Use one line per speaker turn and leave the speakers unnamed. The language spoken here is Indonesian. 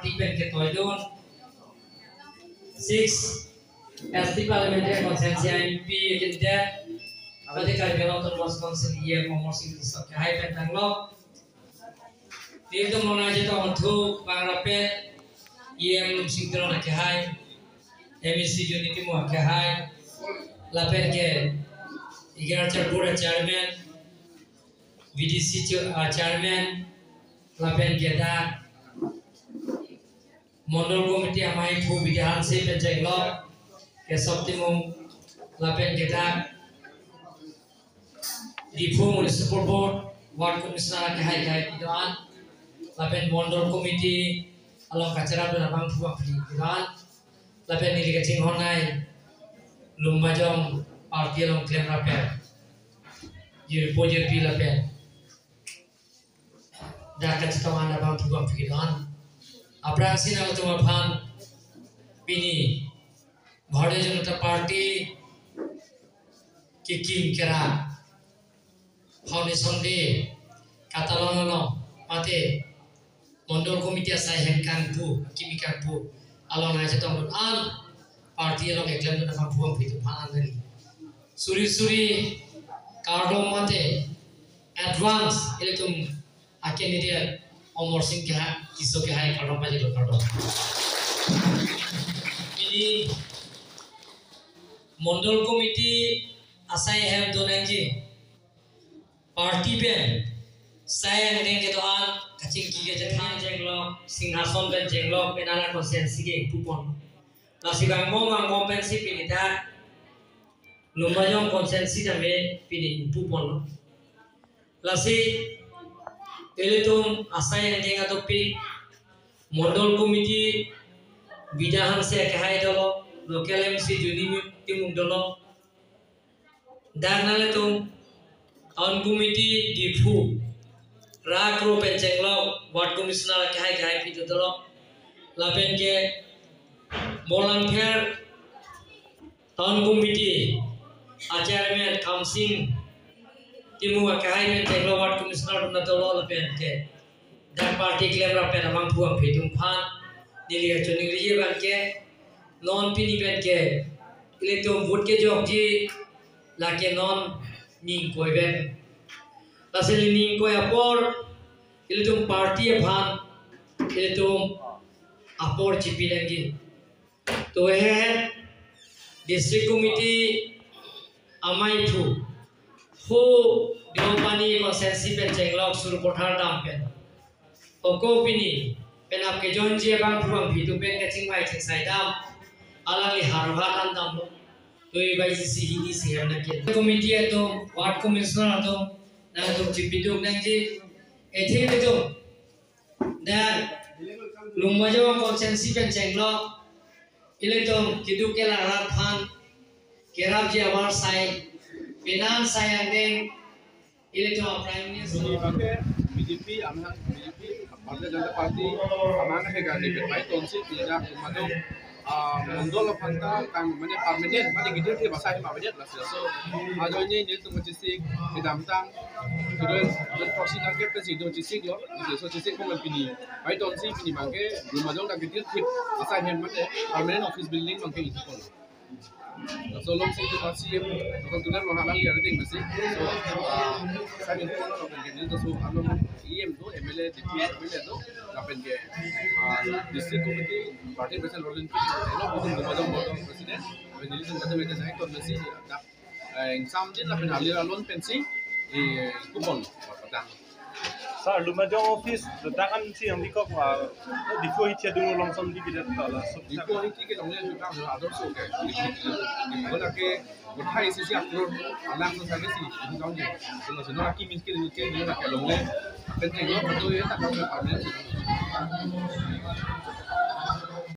party pen ke toidon 6 ST parliamentary consensus MP kinda Adi karyawan terus konsen ia promosi di sok hai pen tanglo itu monaje to ontu pangrape ia singkron ke hai MEC unity mo ke hai lapen ke igaracha board chairman VDC chairman lapen ke da Mondol komite amai thu bidhan se penjaglo ke soptimum lapen ke da di municipal board ward commissioner ke hai kidan lapen mondol committee along kacara dan abang buang di kidan lapen ni kecing honai lumbajong parti along klaim rapen jir pojer pi lapen dah kacitaman abang buang di kidan aprang sina tu aphan pini Bharatiya Janata Party kiking kera Foundation Day Catalano Mate Mondol Komite Asai Henkan Pu Kimikan Pu Along Aja Tombol An Parti Along Eklam Dona Pampuang Pitu Panandani Suri Kardom Mate Advance Eletum Aken Nidia Omor Singh Keha Kiso Keha Kardom Pajilo Kardom Ini Mondol Komite Asai Hem Donanji Party pen saya yang ke doan kacing kiga jathan jenglo singhason pen jenglo penala konsensi ke kupon nasi gangmo pen si pinita lumbajong konsensi jame pini kupon lasi eletum asai yang jenga topi Mondol komite bidahan se kahai dolo local MC juni timung dolo dan eletum on committee di Phu Rakro Penjenglo Ward Commissioner kahai pitu dolo lapen ke Molang Pher on committee Chairman Council timu kahai Penjenglo Ward Commissioner dolo lapen ke dan parti klaim rapen amang buang pitung phan nilia chuni riye ban ke non pini ben ke iletum vote ke jokji lake non ning koi ben laseli ning koi apor iletum party aphan iletum apor chipi lagi to he district committee amai thu ho diopani konsensi pen jenglok suru kothar dam pen oko pini pen apke jonji bang puang bhitu pen kaching mai ching sai dam alali harhat an dam तो ये भाई जिसी हिंदी से हमने किया कमेटी है तो ward commissioner तो ना तो चिपिटो नंगे ऐसे में तो ना लुम्बाजो कंसेंसी पे चेंगलो इले तो किदु के लारात फान केराब जी आवार साइ पेनान साइ अंगें इले तो prime minister
BJP Bharatiya Janata पार्टी हमारा है गाड़ी पे भाई कौन सी पिला मानो Mondol Fanta kan mana permanent mana gidir ke bahasa ini permanent lah so ajonya ini tu macam sih kedam tang terus proxy target tu sih tu cisik lo so cisik pun pilih baik tahun sih pilih bangke belum ada orang gidir ke bahasa ini mana permanent office building bangke itu pun so long sih tu masih kontuner lo halal ya ada masih so saya itu pun lo bangke itu so anu EM tu MLA DPR tu kapan ke district committee party president Rolling Hello, bukan kepada modal presiden. Menjadi tempat mereka saya konvensi tak exam je lah penalih alon pensi kupon petang.
Sa Lumajang office letakkan si yang dikok di kuih cia dulu langsung di bidat kala.
Di kuih ke dongnya juga ada so ke. Di mana ke utai sisi akur anak tu saya sih ini tahu je. Kalau senang lagi miskin dia nak ke dongnya penting lo betul ya tak kau permanent.